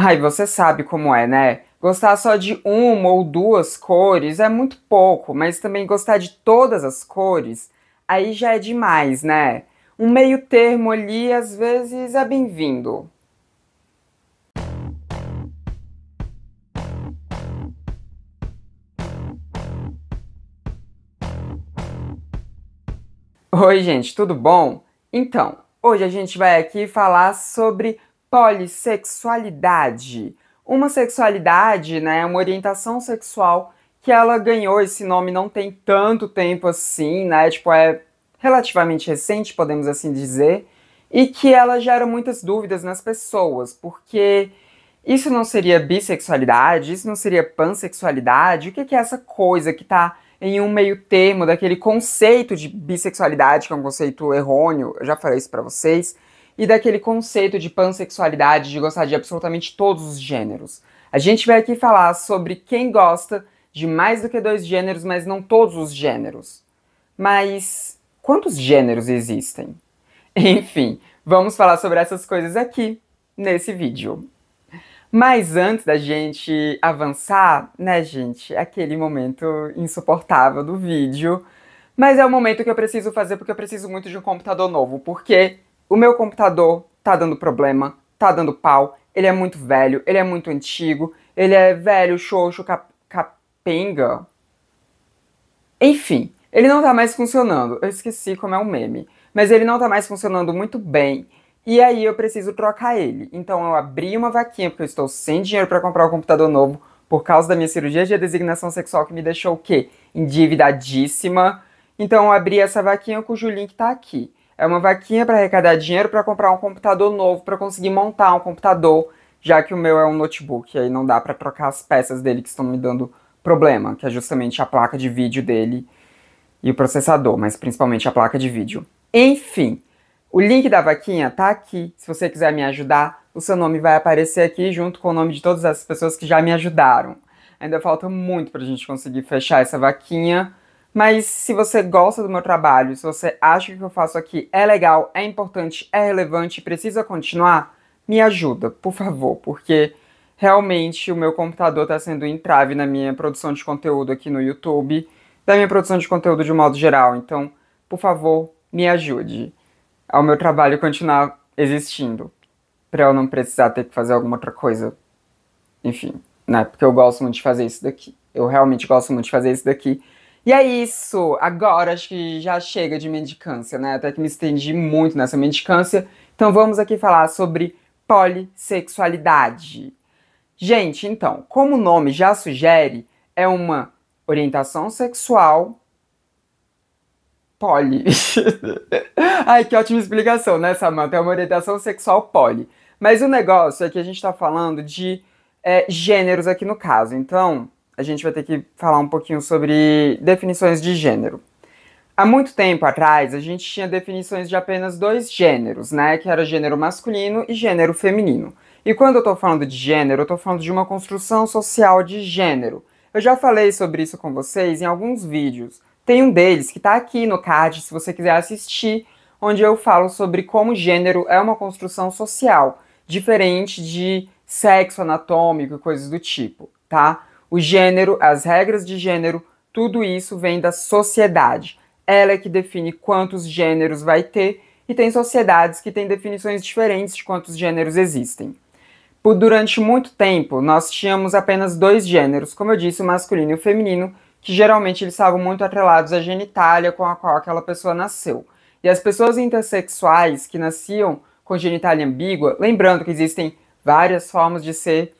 Ai, você sabe como é, né? Gostar só de uma ou duas cores é muito pouco, mas também gostar de todas as cores, aí já é demais, né? Um meio termo ali, às vezes, é bem-vindo. Oi, gente, tudo bom? Então, hoje a gente vai aqui falar sobre polissexualidade. Uma sexualidade, né, uma orientação sexual que ela ganhou esse nome não tem tanto tempo assim, né? Tipo, é relativamente recente, podemos assim dizer, e que ela gera muitas dúvidas nas pessoas, porque isso não seria bissexualidade? Isso não seria pansexualidade? O que é essa coisa que tá em um meio termo daquele conceito de bissexualidade, que é um conceito errôneo, eu já falei isso pra vocês, e daquele conceito de pansexualidade, de gostar de absolutamente todos os gêneros? A gente vai aqui falar sobre quem gosta de mais do que dois gêneros, mas não todos os gêneros. Mas quantos gêneros existem? Enfim, vamos falar sobre essas coisas aqui, nesse vídeo. Mas antes da gente avançar, né, gente, aquele momento insuportável do vídeo. Mas é o momento que eu preciso fazer porque eu preciso muito de um computador novo. Porque o meu computador tá dando problema, tá dando pau. Ele é muito velho, ele é muito antigo, ele é velho, xoxo, capenga. Enfim, ele não tá mais funcionando. Eu esqueci como é o meme. Mas ele não tá mais funcionando muito bem. E aí eu preciso trocar ele. Então eu abri uma vaquinha, porque eu estou sem dinheiro para comprar um computador novo, por causa da minha cirurgia de designação sexual que me deixou o quê? Endividadíssima. Então eu abri essa vaquinha cujo link tá aqui. É uma vaquinha para arrecadar dinheiro para comprar um computador novo, para conseguir montar um computador, já que o meu é um notebook, e aí não dá para trocar as peças dele que estão me dando problema, que é justamente a placa de vídeo dele e o processador, mas principalmente a placa de vídeo. Enfim, o link da vaquinha tá aqui. Se você quiser me ajudar, o seu nome vai aparecer aqui junto com o nome de todas as pessoas que já me ajudaram. Ainda falta muito pra gente conseguir fechar essa vaquinha, mas se você gosta do meu trabalho, se você acha que o que eu faço aqui é legal, é importante, é relevante e precisa continuar, me ajuda, por favor, porque realmente o meu computador está sendo um entrave na minha produção de conteúdo aqui no YouTube, da minha produção de conteúdo de um modo geral. Então, por favor, me ajude ao meu trabalho continuar existindo, para eu não precisar ter que fazer alguma outra coisa. Enfim, né? Porque eu gosto muito de fazer isso daqui. Eu realmente gosto muito de fazer isso daqui. E é isso! Agora acho que já chega de mendicância, né? Até que me estendi muito nessa mendicância. Então vamos aqui falar sobre polissexualidade. Gente, então, como o nome já sugere, é uma orientação sexual poli. Ai, que ótima explicação, né, Samantha? É uma orientação sexual poli. Mas o negócio é que a gente tá falando de gêneros aqui no caso. Então, a gente vai ter que falar um pouquinho sobre definições de gênero. Há muito tempo atrás, a gente tinha definições de apenas dois gêneros, né? Que era gênero masculino e gênero feminino. E quando eu tô falando de gênero, eu tô falando de uma construção social de gênero. Eu já falei sobre isso com vocês em alguns vídeos. Tem um deles que tá aqui no card, se você quiser assistir, onde eu falo sobre como gênero é uma construção social, diferente de sexo anatômico e coisas do tipo, tá? O gênero, as regras de gênero, tudo isso vem da sociedade. Ela é que define quantos gêneros vai ter, e tem sociedades que têm definições diferentes de quantos gêneros existem. Durante muito tempo, nós tínhamos apenas dois gêneros, como eu disse, o masculino e o feminino, que geralmente eles estavam muito atrelados à genitália com a qual aquela pessoa nasceu. E as pessoas intersexuais que nasciam com genitália ambígua, lembrando que existem várias formas de ser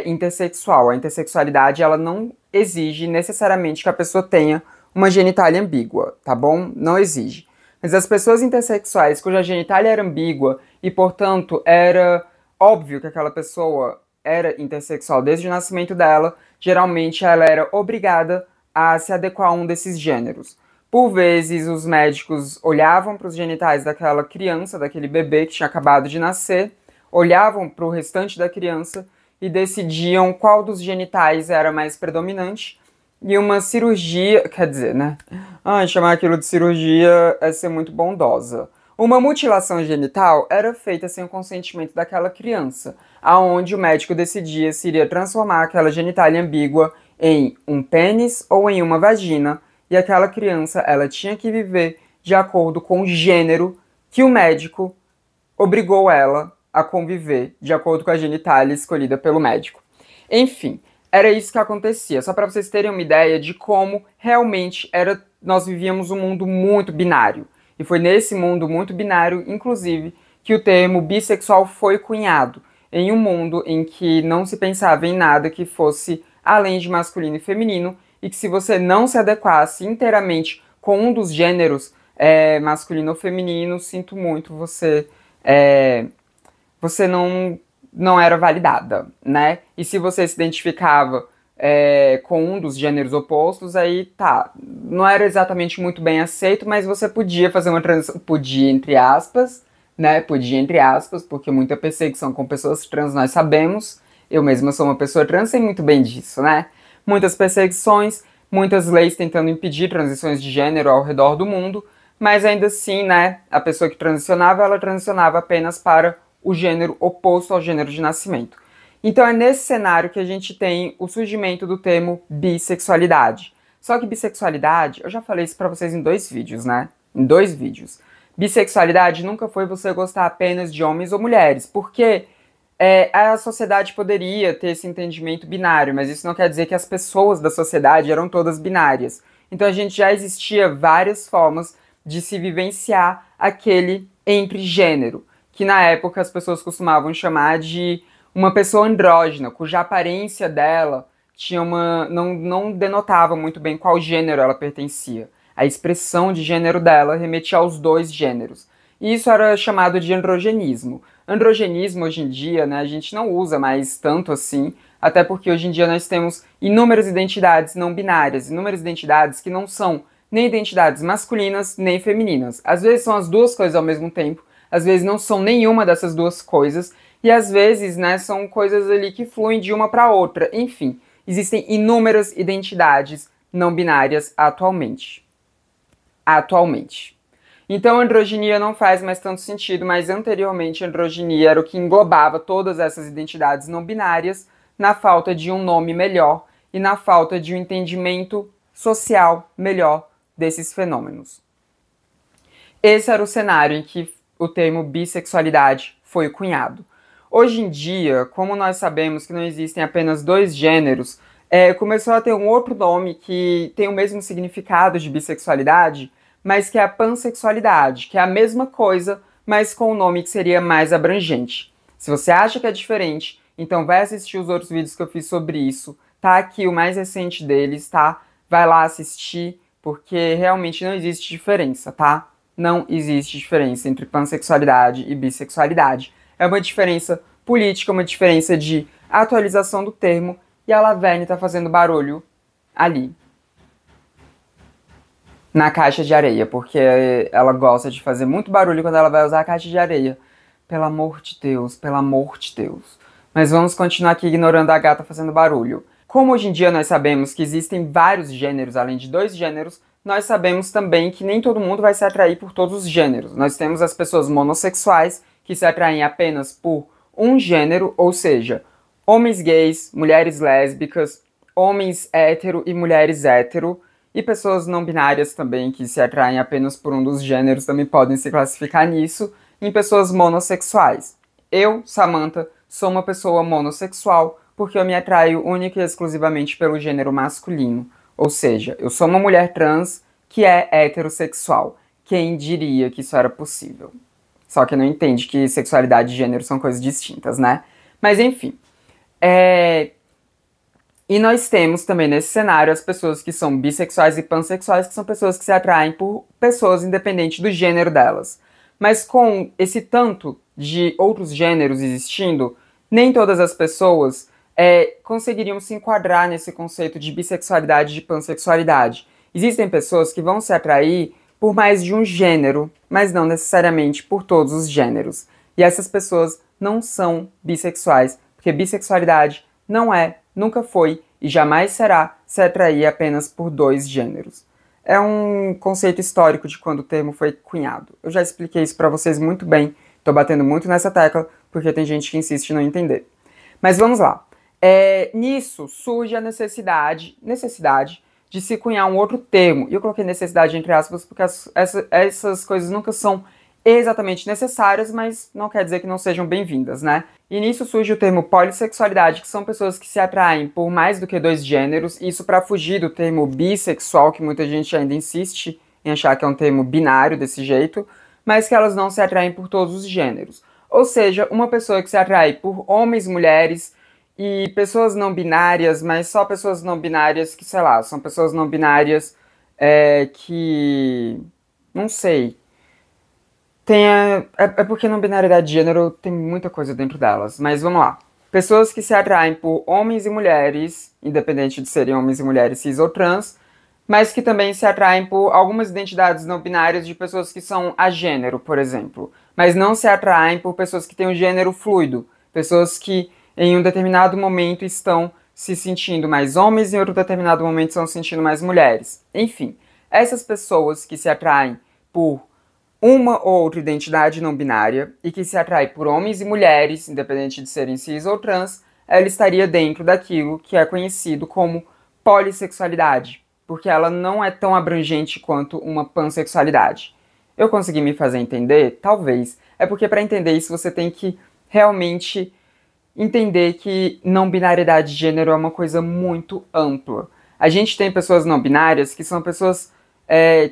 intersexual. A intersexualidade ela não exige necessariamente que a pessoa tenha uma genitália ambígua, tá bom? Não exige. Mas as pessoas intersexuais cuja genitália era ambígua e, portanto, era óbvio que aquela pessoa era intersexual desde o nascimento dela, geralmente ela era obrigada a se adequar a um desses gêneros. Por vezes, os médicos olhavam para os genitais daquela criança, daquele bebê que tinha acabado de nascer, olhavam para o restante da criança e decidiam qual dos genitais era mais predominante. E uma cirurgia, quer dizer, né? Chamar aquilo de cirurgia é ser muito bondosa. Uma mutilação genital era feita sem o consentimento daquela criança, aonde o médico decidia se iria transformar aquela genitália ambígua em um pênis ou em uma vagina, e aquela criança ela tinha que viver de acordo com o gênero que o médico obrigou ela a conviver, de acordo com a genitália escolhida pelo médico. Enfim, era isso que acontecia, só para vocês terem uma ideia de como realmente nós vivíamos um mundo muito binário. E foi nesse mundo muito binário, inclusive, que o termo bissexual foi cunhado, em um mundo em que não se pensava em nada que fosse além de masculino e feminino, e que se você não se adequasse inteiramente com um dos gêneros, masculino ou feminino, sinto muito, você não era validada, né? E se você se identificava com um dos gêneros opostos, aí tá, não era exatamente muito bem aceito, mas você podia fazer uma transição, podia entre aspas, né? Podia entre aspas, porque muita perseguição com pessoas trans nós sabemos. Eu mesma sou uma pessoa trans, sei muito bem disso, né? Muitas perseguições, muitas leis tentando impedir transições de gênero ao redor do mundo, mas ainda assim, né, a pessoa que transicionava, ela transicionava apenas para o gênero oposto ao gênero de nascimento. Então é nesse cenário que a gente tem o surgimento do termo bissexualidade. Só que bissexualidade, eu já falei isso pra vocês em 2 vídeos, né? Em 2 vídeos. Bissexualidade nunca foi você gostar apenas de homens ou mulheres, porque a sociedade poderia ter esse entendimento binário, mas isso não quer dizer que as pessoas da sociedade eram todas binárias. Então a gente já existia várias formas de se vivenciar aquele entre gênero, que na época as pessoas costumavam chamar de uma pessoa andrógena, cuja aparência dela não denotava muito bem qual gênero ela pertencia. A expressão de gênero dela remetia aos 2 gêneros. E isso era chamado de androgenismo. Androgenismo hoje em dia, né, a gente não usa mais tanto assim, até porque hoje em dia nós temos inúmeras identidades não binárias, inúmeras identidades que não são nem identidades masculinas nem femininas. Às vezes são as 2 coisas ao mesmo tempo, às vezes não são nenhuma dessas 2 coisas, e às vezes, né, são coisas ali que fluem de uma para outra. Enfim, existem inúmeras identidades não binárias atualmente. Então a androginia não faz mais tanto sentido, mas anteriormente a androginia era o que englobava todas essas identidades não binárias, na falta de um nome melhor e na falta de um entendimento social melhor desses fenômenos. Esse era o cenário em que o termo bissexualidade foi cunhado. Hoje em dia, como nós sabemos que não existem apenas 2 gêneros, começou a ter um outro nome que tem o mesmo significado de bissexualidade, mas que é a pansexualidade, que é a mesma coisa, mas com um nome que seria mais abrangente. Se você acha que é diferente, então vai assistir os outros vídeos que eu fiz sobre isso. Tá aqui o mais recente deles, tá? Vai lá assistir, porque realmente não existe diferença, tá? Não existe diferença entre pansexualidade e bissexualidade. É uma diferença política, uma diferença de atualização do termo, e a Laverne tá fazendo barulho ali, na caixa de areia, porque ela gosta de fazer muito barulho quando ela vai usar a caixa de areia. Pelo amor de Deus, pelo amor de Deus. Mas vamos continuar aqui ignorando a gata fazendo barulho. Como hoje em dia nós sabemos que existem vários gêneros, além de 2 gêneros, nós sabemos também que nem todo mundo vai se atrair por todos os gêneros. Nós temos as pessoas monossexuais, que se atraem apenas por um gênero, ou seja, homens gays, mulheres lésbicas, homens hétero e mulheres hétero, e pessoas não binárias também, que se atraem apenas por um dos gêneros, também podem se classificar nisso, em pessoas monossexuais. Eu, Samantha, sou uma pessoa monossexual, porque eu me atraio única e exclusivamente pelo gênero masculino. Ou seja, eu sou uma mulher trans que é heterossexual. Quem diria que isso era possível? Só que não entende que sexualidade e gênero são coisas distintas, né? Mas enfim. E nós temos também nesse cenário as pessoas que são bissexuais e pansexuais, que são pessoas que se atraem por pessoas independente do gênero delas. Mas com esse tanto de outros gêneros existindo, nem todas as pessoas conseguiriam se enquadrar nesse conceito de bissexualidade e de pansexualidade. Existem pessoas que vão se atrair por mais de um gênero, mas não necessariamente por todos os gêneros. E essas pessoas não são bissexuais, porque bissexualidade não é, nunca foi e jamais será se atrair apenas por 2 gêneros. é um conceito histórico de quando o termo foi cunhado. Eu já expliquei isso para vocês muito bem, tô batendo muito nessa tecla, porque tem gente que insiste em não entender. Mas vamos lá. Nisso surge a necessidade de se cunhar um outro termo. E eu coloquei necessidade entre aspas porque essas coisas nunca são exatamente necessárias, mas não quer dizer que não sejam bem-vindas, né? E nisso surge o termo polissexualidade, que são pessoas que se atraem por mais do que dois gêneros, isso para fugir do termo bissexual, que muita gente ainda insiste em achar que é um termo binário desse jeito, mas que elas não se atraem por todos os gêneros. Ou seja, uma pessoa que se atrai por homens, mulheres e pessoas não binárias, mas só pessoas não binárias que, sei lá, são pessoas não binárias que... não sei. É porque não binariedade de gênero tem muita coisa dentro delas, mas vamos lá. Pessoas que se atraem por homens e mulheres, independente de serem homens e mulheres cis ou trans, mas que também se atraem por algumas identidades não binárias de pessoas que são agênero, por exemplo. Mas não se atraem por pessoas que têm um gênero fluido, pessoas que em um determinado momento estão se sentindo mais homens e em outro determinado momento estão se sentindo mais mulheres. Enfim, essas pessoas que se atraem por uma ou outra identidade não binária e que se atrai por homens e mulheres, independente de serem cis ou trans, ela estaria dentro daquilo que é conhecido como polissexualidade, porque ela não é tão abrangente quanto uma pansexualidade. Eu consegui me fazer entender? Talvez. É porque para entender isso você tem que realmente entender que não binariedade de gênero é uma coisa muito ampla. A gente tem pessoas não binárias que são pessoas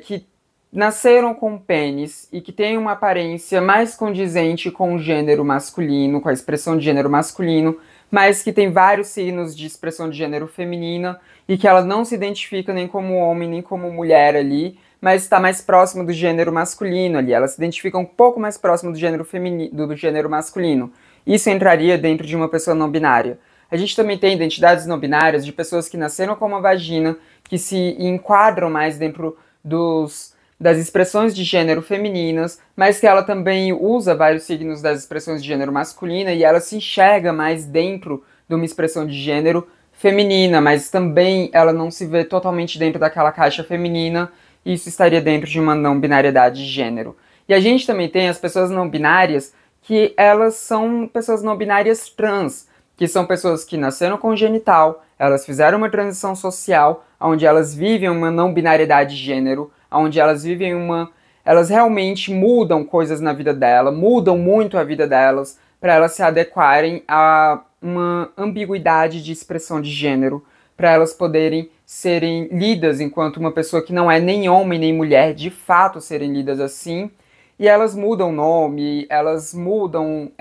que nasceram com pênis e que têm uma aparência mais condizente com o gênero masculino, com a expressão de gênero masculino, mas que tem vários signos de expressão de gênero feminina e que ela não se identifica nem como homem nem como mulher ali, mas está mais próximo do gênero masculino ali. Ela se identifica um pouco mais próximo do gênero feminino, do gênero masculino. Isso entraria dentro de uma pessoa não binária. A gente também tem identidades não binárias de pessoas que nasceram com uma vagina, que se enquadram mais dentro das expressões de gênero femininas, mas que ela também usa vários signos das expressões de gênero masculina e ela se enxerga mais dentro de uma expressão de gênero feminina, mas também ela não se vê totalmente dentro daquela caixa feminina, e isso estaria dentro de uma não binariedade de gênero. E a gente também tem as pessoas não binárias, que elas são pessoas não binárias trans, que são pessoas que nasceram com genital, elas fizeram uma transição social, onde elas vivem uma não binariedade de gênero, onde elas vivem elas realmente mudam coisas na vida dela, mudam muito a vida delas, para elas se adequarem a uma ambiguidade de expressão de gênero, para elas poderem serem lidas enquanto uma pessoa que não é nem homem nem mulher, de fato serem lidas assim. E elas mudam o nome, elas mudam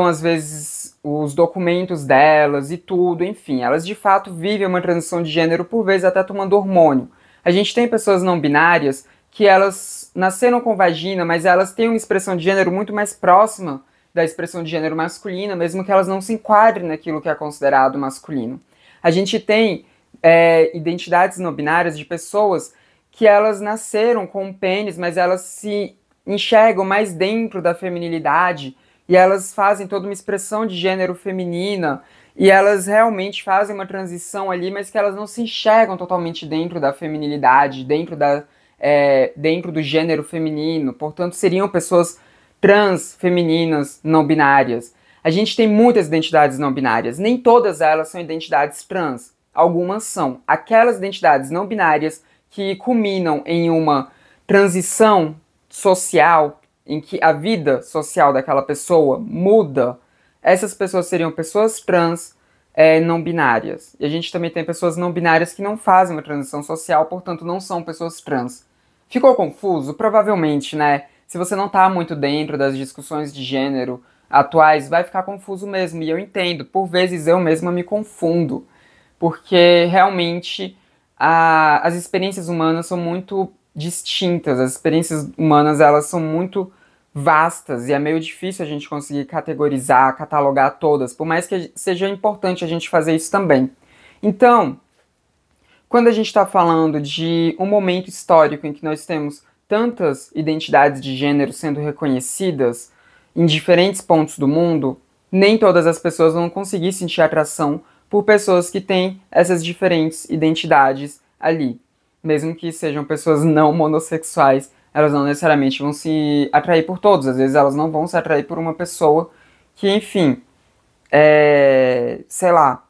às vezes os documentos delas e tudo, enfim. Elas de fato vivem uma transição de gênero, por vezes até tomando hormônio. A gente tem pessoas não binárias que elas nasceram com vagina, mas elas têm uma expressão de gênero muito mais próxima da expressão de gênero masculina, mesmo que elas não se enquadrem naquilo que é considerado masculino. A gente tem identidades não binárias de pessoas que elas nasceram com um pênis, mas elas se enxergam mais dentro da feminilidade e elas fazem toda uma expressão de gênero feminina e elas realmente fazem uma transição ali, mas que elas não se enxergam totalmente dentro da feminilidade, dentro do gênero feminino. Portanto, seriam pessoas trans, femininas, não binárias. A gente tem muitas identidades não binárias. Nem todas elas são identidades trans. Algumas são. Aquelas identidades não binárias que culminam em uma transição social, em que a vida social daquela pessoa muda, essas pessoas seriam pessoas trans não binárias. E a gente também tem pessoas não binárias que não fazem uma transição social, portanto não são pessoas trans. Ficou confuso? Provavelmente, né? Se você não tá muito dentro das discussões de gênero atuais, vai ficar confuso mesmo. E eu entendo, por vezes eu mesma me confundo, porque realmente as experiências humanas são muito distintas, as experiências humanas elas são muito vastas e é meio difícil a gente conseguir categorizar, catalogar todas, por mais que seja importante a gente fazer isso também. Então, quando a gente está falando de um momento histórico em que nós temos tantas identidades de gênero sendo reconhecidas em diferentes pontos do mundo, nem todas as pessoas vão conseguir sentir atração por pessoas que têm essas diferentes identidades ali. mesmo que sejam pessoas não monossexuais, elas não necessariamente vão se atrair por todos. Às vezes elas não vão se atrair por uma pessoa que, enfim, sei lá,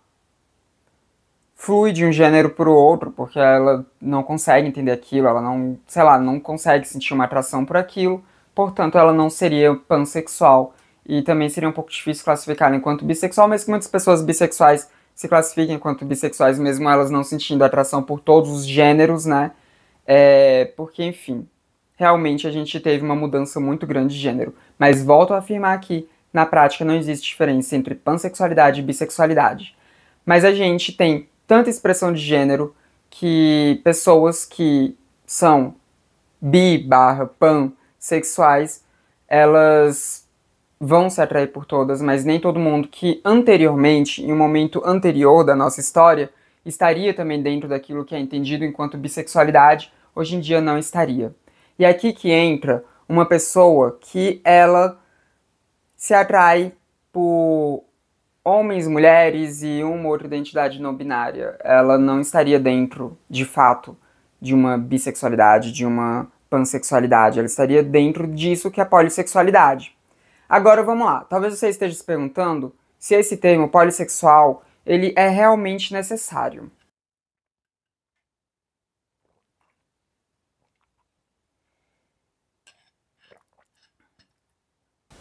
flui de um gênero para o outro, porque ela não consegue entender aquilo, ela não, sei lá, não consegue sentir uma atração por aquilo, portanto ela não seria pansexual. E também seria um pouco difícil classificar ela enquanto bissexual, mas que muitas pessoas bissexuais se classifiquem enquanto bissexuais, mesmo elas não sentindo atração por todos os gêneros, né? Porque, enfim, realmente a gente teve uma mudança muito grande de gênero. Mas volto a afirmar que, na prática, não existe diferença entre pansexualidade e bissexualidade. Mas a gente tem tanta expressão de gênero que pessoas que são pansexuais, elas vão se atrair por todas, mas nem todo mundo que anteriormente, em um momento anterior da nossa história, estaria também dentro daquilo que é entendido enquanto bissexualidade, hoje em dia não estaria. E é aqui que entra uma pessoa que ela se atrai por homens, mulheres e uma outra identidade não binária. Ela não estaria dentro, de fato, de uma bissexualidade, de uma pansexualidade. Ela estaria dentro disso que é a polissexualidade. Agora vamos lá. Talvez você esteja se perguntando se esse termo polissexual ele é realmente necessário.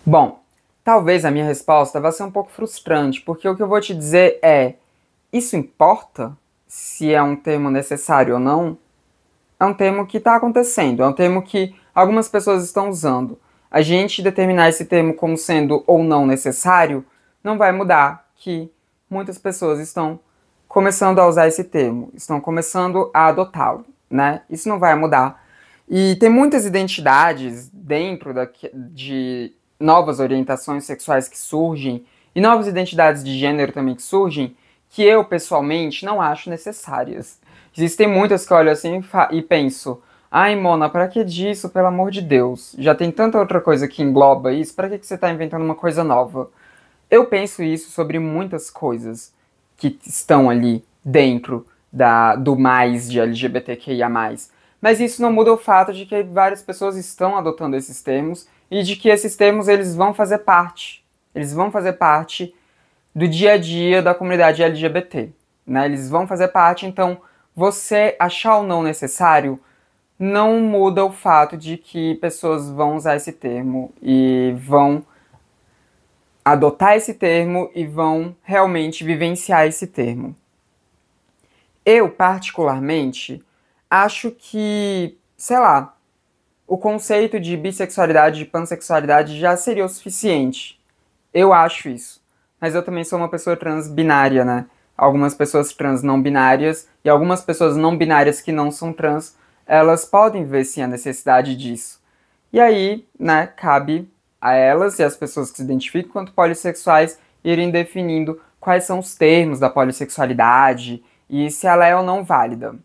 Bom, talvez a minha resposta vá ser um pouco frustrante, porque o que eu vou te dizer é: isso importa se é um termo necessário ou não? É um termo que está acontecendo, é um termo que algumas pessoas estão usando. A gente determinar esse termo como sendo ou não necessário não vai mudar que muitas pessoas estão começando a usar esse termo, estão começando a adotá-lo, né? Isso não vai mudar. E tem muitas identidades dentro de novas orientações sexuais que surgem e novas identidades de gênero também que surgem que eu, pessoalmente, não acho necessárias. Existem muitas que eu olho assim e penso: ai, Mona, pra que disso, pelo amor de Deus? Já tem tanta outra coisa que engloba isso, pra que você tá inventando uma coisa nova? Eu penso isso sobre muitas coisas que estão ali dentro do mais de LGBTQIA+. Mas isso não muda o fato de que várias pessoas estão adotando esses termos e de que esses termos eles vão fazer parte. Eles vão fazer parte do dia a dia da comunidade LGBT. Né? Eles vão fazer parte, então você achar ou não necessário não muda o fato de que pessoas vão usar esse termo e vão adotar esse termo e vão realmente vivenciar esse termo. Eu, particularmente, acho que, sei lá, o conceito de bissexualidade e de pansexualidade já seria o suficiente. Eu acho isso. Mas eu também sou uma pessoa trans binária, né? Algumas pessoas trans não binárias e algumas pessoas não binárias que não são trans, elas podem ver sim a necessidade disso. E aí, né, cabe a elas e as pessoas que se identificam quanto polissexuais irem definindo quais são os termos da polissexualidade e se ela é ou não válida.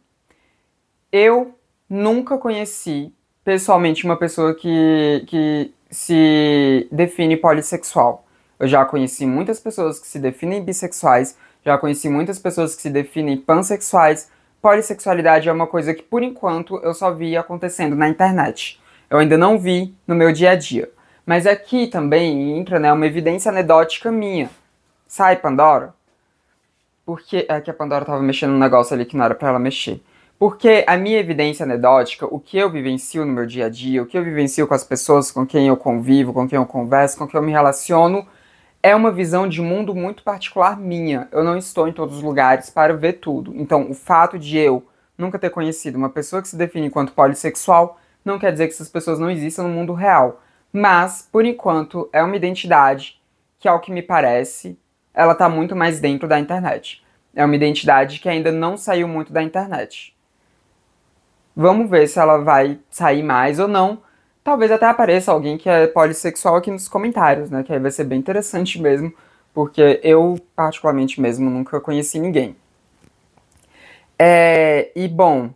Eu nunca conheci pessoalmente uma pessoa que se define polissexual. Eu já conheci muitas pessoas que se definem bissexuais, já conheci muitas pessoas que se definem pansexuais. Polissexualidade é uma coisa que, por enquanto, eu só vi acontecendo na internet. Eu ainda não vi no meu dia a dia. Mas aqui também entra, né, uma evidência anedótica minha. Sai, Pandora? Porque é que a Pandora tava mexendo num negócio ali que não era pra ela mexer. Porque a minha evidência anedótica, o que eu vivencio no meu dia a dia, o que eu vivencio com as pessoas com quem eu convivo, com quem eu converso, com quem eu me relaciono, é uma visão de mundo muito particular minha. Eu não estou em todos os lugares para ver tudo. Então, o fato de eu nunca ter conhecido uma pessoa que se define enquanto polissexual não quer dizer que essas pessoas não existam no mundo real. Mas, por enquanto, é uma identidade que, ao que me parece, ela está muito mais dentro da internet. É uma identidade que ainda não saiu muito da internet. Vamos ver se ela vai sair mais ou não. Talvez até apareça alguém que é polissexual aqui nos comentários, né? Que aí vai ser bem interessante mesmo, porque eu, particularmente mesmo, nunca conheci ninguém. E, bom,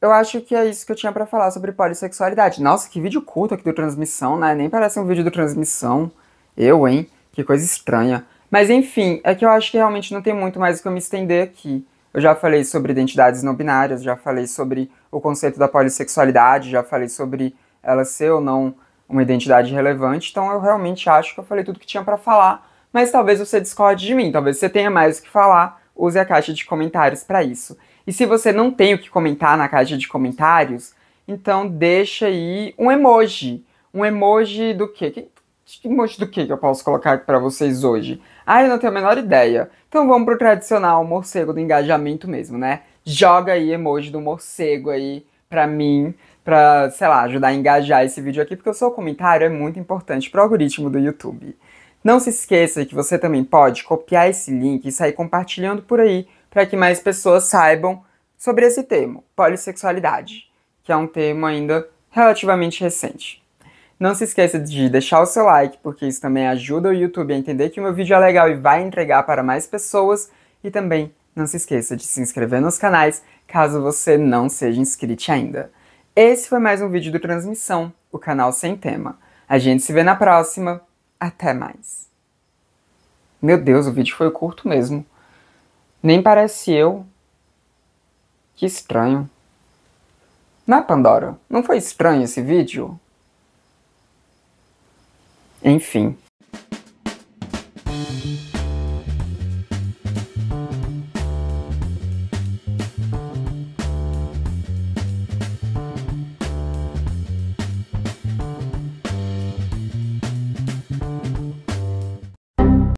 eu acho que é isso que eu tinha pra falar sobre polissexualidade. Nossa, que vídeo curto aqui do Transmissão, né? Nem parece um vídeo do Transmissão. Eu, hein? Que coisa estranha. Mas, enfim, é que eu acho que realmente não tem muito mais o que eu me estender aqui. Eu já falei sobre identidades não binárias, já falei sobre o conceito da polissexualidade, já falei sobre ela ser ou não uma identidade relevante, então eu realmente acho que eu falei tudo que tinha pra falar, mas talvez você discorde de mim, talvez você tenha mais o que falar, use a caixa de comentários pra isso. E se você não tem o que comentar na caixa de comentários, então deixa aí um emoji. Um emoji do quê? Que emoji do quê que eu posso colocar aqui pra vocês hoje? Ah, eu não tenho a menor ideia. Então vamos pro tradicional morcego do engajamento mesmo, né? Joga aí emoji do morcego aí pra mim, pra, sei lá, ajudar a engajar esse vídeo aqui, porque o seu comentário é muito importante pro algoritmo do YouTube. Não se esqueça que você também pode copiar esse link e sair compartilhando por aí, para que mais pessoas saibam sobre esse termo, polissexualidade, que é um termo ainda relativamente recente. Não se esqueça de deixar o seu like, porque isso também ajuda o YouTube a entender que o meu vídeo é legal e vai entregar para mais pessoas. E também não se esqueça de se inscrever nos canais, caso você não seja inscrito ainda. Esse foi mais um vídeo do Transmissão, o canal sem tema. A gente se vê na próxima. Até mais. Meu Deus, o vídeo foi curto mesmo. Nem parece eu. Que estranho. Não é, Pandora? Não foi estranho esse vídeo? Enfim.